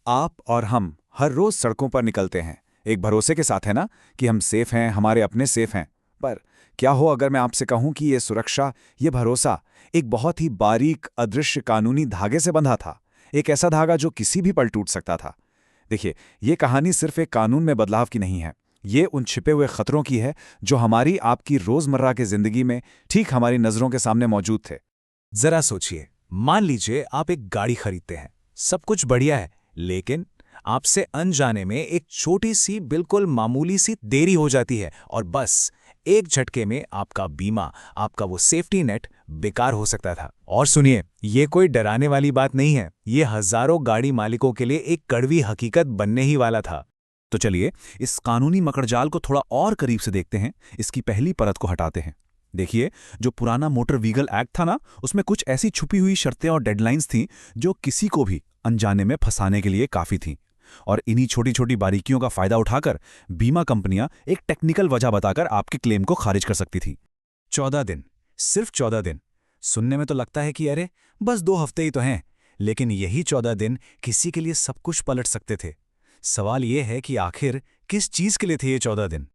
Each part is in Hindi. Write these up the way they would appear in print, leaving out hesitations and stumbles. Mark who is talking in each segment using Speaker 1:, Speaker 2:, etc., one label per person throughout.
Speaker 1: आप और हम हर रोज सड़कों पर निकलते हैं, एक भरोसे के साथ है ना, कि हम सेफ हैं, हमारे अपने सेफ हैं। पर क्या हो अगर मैं आपसे कहूं कि ये सुरक्षा, ये भरोसा एक बहुत ही बारीक अदृश्य कानूनी धागे से बंधा था। एक ऐसा धागा जो किसी भी पल टूट सकता था। देखिए, ये कहानी सिर्फ एक कानून में बदलाव की नहीं है। ये उन छिपे हुए खतरों की है जो हमारी आपकी रोजमर्रा की जिंदगी में ठीक हमारी नजरों के सामने मौजूद थे।
Speaker 2: जरा सोचिए, मान लीजिए आप एक गाड़ी खरीदते हैं, सब कुछ बढ़िया है, लेकिन आपसे अनजाने में एक छोटी सी बिल्कुल मामूली सी देरी हो जाती है और बस एक झटके में आपका बीमा, आपका वो सेफ्टी नेट बेकार हो सकता था। और सुनिए, ये कोई डराने वाली बात नहीं है, ये हजारों गाड़ी मालिकों के लिए एक कड़वी हकीकत बनने ही वाला था।
Speaker 1: तो चलिए, इस कानूनी मकड़जाल को थोड़ा और करीब से देखते हैं, इसकी पहली परत को हटाते हैं। देखिए, जो पुराना मोटर व्हीकल एक्ट था ना, उसमें कुछ ऐसी छुपी हुई शर्तें और डेडलाइंस थीं जो किसी को भी अनजाने में फंसाने के लिए काफी थीं। और इन्हीं छोटी छोटी बारीकियों का फायदा उठाकर बीमा कंपनियां एक टेक्निकल वजह बताकर आपके क्लेम को खारिज कर सकती थी।
Speaker 2: 14 दिन, सिर्फ 14 दिन। सुनने में तो लगता है कि अरे बस 2 हफ्ते ही तो हैं, लेकिन यही 14 दिन किसी के लिए सब कुछ पलट सकते थे। सवाल ये है कि आखिर किस चीज के लिए थे ये 14 दिन?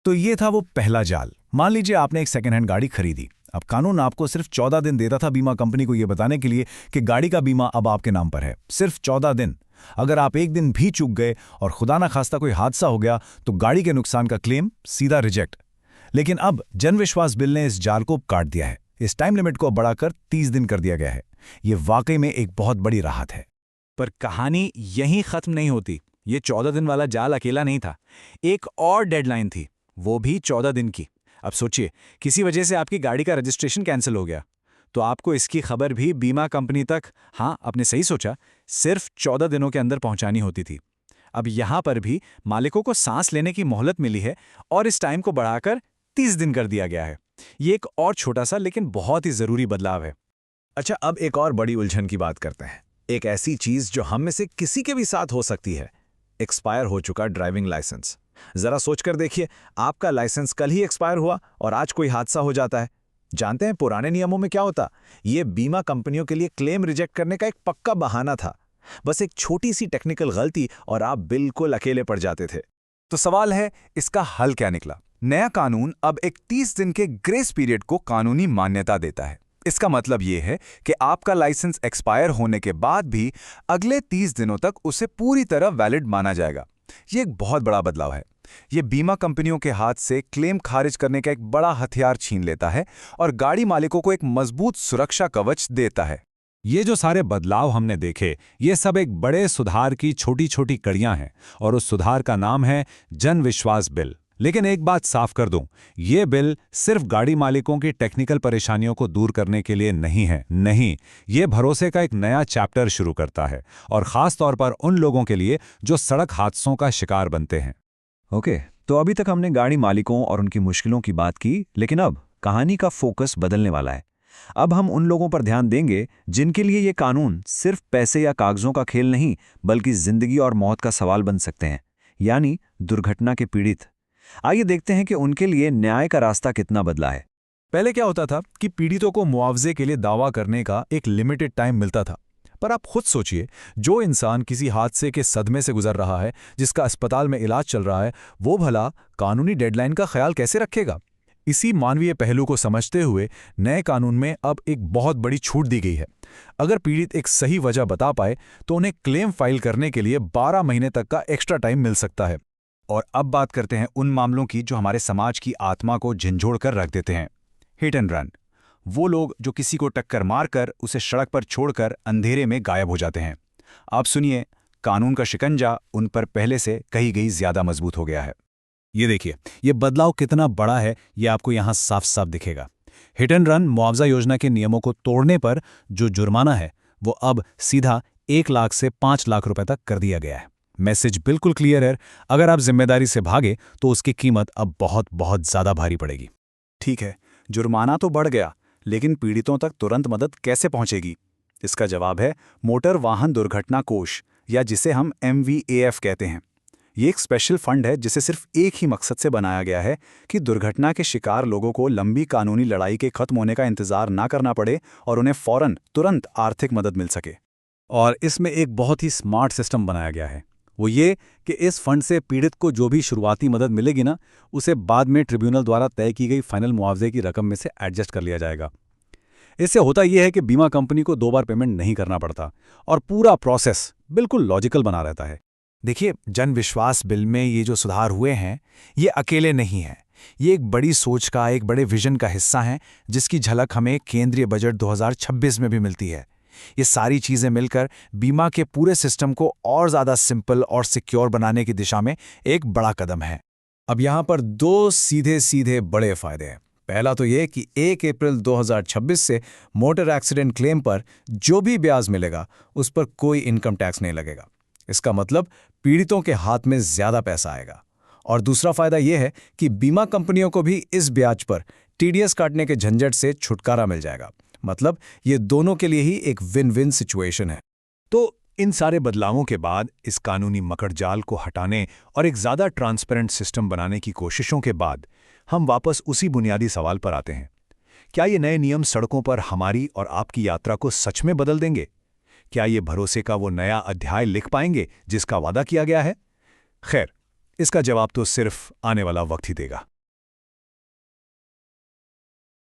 Speaker 1: तो ये था वो पहला जाल। मान लीजिए आपने एक सेकेंड हैंड गाड़ी खरीदी। अब कानून आपको सिर्फ 14 दिन देता था बीमा कंपनी को यह बताने के लिए कि गाड़ी का बीमा अब आपके नाम पर है। सिर्फ 14 दिन। अगर आप एक दिन भी चूक गए और खुदा ना खास्ता कोई हादसा हो गया तो गाड़ी के नुकसान का क्लेम सीधा रिजेक्ट। लेकिन अब जन विश्वास बिल ने इस जाल को काट दिया है। इस टाइम लिमिट को बढ़ाकर 30 दिन कर दिया गया है। ये वाकई में एक बहुत बड़ी राहत है।
Speaker 2: पर कहानी यहीं खत्म नहीं होती। ये 14 दिन वाला जाल अकेला नहीं था, एक और डेडलाइन थी, वो भी 14 दिन की। अब सोचिए, किसी वजह से आपकी गाड़ी का रजिस्ट्रेशन कैंसिल हो गया, तो आपको इसकी खबर भी बीमा कंपनी तक, हाँ आपने सही सोचा, सिर्फ 14 दिनों के अंदर पहुंचानी होती थी। अब यहां पर भी मालिकों को सांस लेने की मोहलत मिली है और इस टाइम को बढ़ाकर 30 दिन कर दिया गया है। ये एक और छोटा सा लेकिन बहुत ही जरूरी बदलाव है।
Speaker 1: अच्छा, अब एक और बड़ी उलझन की बात करते हैं। एक ऐसी चीज जो हम में से किसी के भी साथ हो सकती है, एक्सपायर हो चुका ड्राइविंग लाइसेंस। जरा सोचकर देखिए, आपका लाइसेंस कल ही एक्सपायर हुआ और आज कोई हादसा हो जाता है। जानते हैं पुराने नियमों में क्या होता? ये बीमा कंपनियों के लिए क्लेम रिजेक्ट करने का एक पक्का बहाना था। बस एक छोटी सी टेक्निकल गलती और आप बिल्कुल अकेले पड़ जाते थे।
Speaker 2: तो सवाल है, इसका हल क्या निकला? नया कानून अब एक 30 दिन के ग्रेस पीरियड को कानूनी मान्यता देता है। इसका मतलब यह है कि आपका लाइसेंस एक्सपायर होने के बाद भी अगले 30 दिनों तक उसे पूरी तरह वैलिड माना जाएगा। यह एक बहुत बड़ा बदलाव है। यह बीमा कंपनियों के हाथ से क्लेम खारिज करने का एक बड़ा हथियार छीन लेता है और गाड़ी मालिकों को एक मजबूत सुरक्षा कवच देता है।
Speaker 3: ये जो सारे बदलाव हमने देखे, ये सब एक बड़े सुधार की छोटी छोटी कड़ियां हैं और उस सुधार का नाम है जन विश्वास बिल। लेकिन एक बात साफ कर दूं, ये बिल सिर्फ गाड़ी मालिकों की टेक्निकल परेशानियों को दूर करने के लिए नहीं है। नहीं, ये भरोसे का एक नया चैप्टर शुरू करता है, और खास तौर पर उन लोगों के लिए जो सड़क हादसों का शिकार बनते हैं।
Speaker 1: ओके, तो अभी तक हमने गाड़ी मालिकों और उनकी मुश्किलों की बात की, लेकिन अब कहानी का फोकस बदलने वाला है। अब हम उन लोगों पर ध्यान देंगे जिनके लिए ये कानून सिर्फ पैसे या कागजों का खेल नहीं, बल्कि जिंदगी और मौत का सवाल बन सकते हैं, यानी दुर्घटना के पीड़ित। आइए देखते हैं कि उनके लिए न्याय का रास्ता कितना बदला है।
Speaker 2: पहले क्या होता था कि पीड़ितों को मुआवजे के लिए दावा करने का एक लिमिटेड टाइम मिलता था। पर आप खुद सोचिए, जो इंसान किसी हादसे के सदमे से गुजर रहा है, जिसका अस्पताल में इलाज चल रहा है, वो भला कानूनी डेडलाइन का ख्याल कैसे रखेगा? इसी मानवीय पहलू को समझते हुए नए कानून में अब एक बहुत बड़ी छूट दी गई है। अगर पीड़ित एक सही वजह बता पाए तो उन्हें क्लेम फाइल करने के लिए 12 महीने तक का एक्स्ट्रा टाइम मिल सकता है।
Speaker 3: और अब बात करते हैं उन मामलों की जो हमारे समाज की आत्मा को झंझोड़ कर रख देते हैं। Hit and run. वो लोग जो किसी को टक्कर मारकर उसे सड़क पर छोड़कर अंधेरे में गायब हो जाते हैं। आप सुनिए, कानून का शिकंजा उन पर पहले से कहीं ज्यादा मजबूत हो गया है। ये देखिए, ये बदलाव कितना बड़ा है, ये आपको यहां साफ साफ दिखेगा। हिट एंड रन मुआवजा योजना के नियमों को तोड़ने पर जो जुर्माना है, वो अब सीधा 1 लाख से 5 लाख रुपए तक कर दिया गया है। मैसेज बिल्कुल क्लियर है। अगर आप जिम्मेदारी से भागे तो उसकी कीमत अब बहुत बहुत ज्यादा भारी पड़ेगी।
Speaker 2: ठीक है, जुर्माना तो बढ़ गया, लेकिन पीड़ितों तक तुरंत मदद कैसे पहुंचेगी? इसका जवाब है मोटर वाहन दुर्घटना कोष, या जिसे हम MVAF कहते हैं। ये एक स्पेशल फंड है जिसे सिर्फ एक ही मकसद से बनाया गया है कि दुर्घटना के शिकार लोगों को लंबी कानूनी लड़ाई के खत्म होने का इंतजार ना करना पड़े और उन्हें फौरन तुरंत आर्थिक मदद मिल सके। और इसमें एक बहुत ही स्मार्ट सिस्टम बनाया गया है। वो ये कि इस फंड से पीड़ित को जो भी शुरुआती मदद मिलेगी ना, उसे बाद में ट्रिब्यूनल द्वारा तय की गई फाइनल मुआवजे की रकम में से एडजस्ट कर लिया जाएगा। इससे होता यह है कि बीमा कंपनी को 2 बार पेमेंट नहीं करना पड़ता और पूरा प्रोसेस बिल्कुल लॉजिकल बना रहता है।
Speaker 1: देखिए, जन विश्वास बिल में ये जो सुधार हुए हैं, ये अकेले नहीं हैं। ये एक बड़ी सोच का, एक बड़े विजन का हिस्सा हैं, जिसकी झलक हमें केंद्रीय बजट 2026 में भी मिलती है। ये सारी चीज़ें मिलकर बीमा के पूरे सिस्टम को और ज़्यादा सिंपल और सिक्योर बनाने की दिशा में एक बड़ा कदम है। अब यहाँ पर 2 सीधे सीधे बड़े फायदे हैं। पहला तो ये कि 1 अप्रैल 2026 से मोटर एक्सीडेंट क्लेम पर जो भी ब्याज मिलेगा, उस पर कोई इनकम टैक्स नहीं लगेगा। इसका मतलब पीड़ितों के हाथ में ज़्यादा पैसा आएगा। और दूसरा फायदा यह है कि बीमा कंपनियों को भी इस ब्याज पर टीडीएस काटने के झंझट से छुटकारा मिल जाएगा। मतलब ये दोनों के लिए ही एक विन विन सिचुएशन है।
Speaker 2: तो इन सारे बदलावों के बाद, इस कानूनी मकड़जाल को हटाने और एक ज़्यादा ट्रांसपेरेंट सिस्टम बनाने की कोशिशों के बाद, हम वापस उसी बुनियादी सवाल पर आते हैं। क्या ये नए नियम सड़कों पर हमारी और आपकी यात्रा को सच में बदल देंगे? क्या ये भरोसे का वो नया अध्याय लिख पाएंगे जिसका वादा किया गया है? खैर, इसका जवाब तो सिर्फ आने वाला वक्त ही देगा।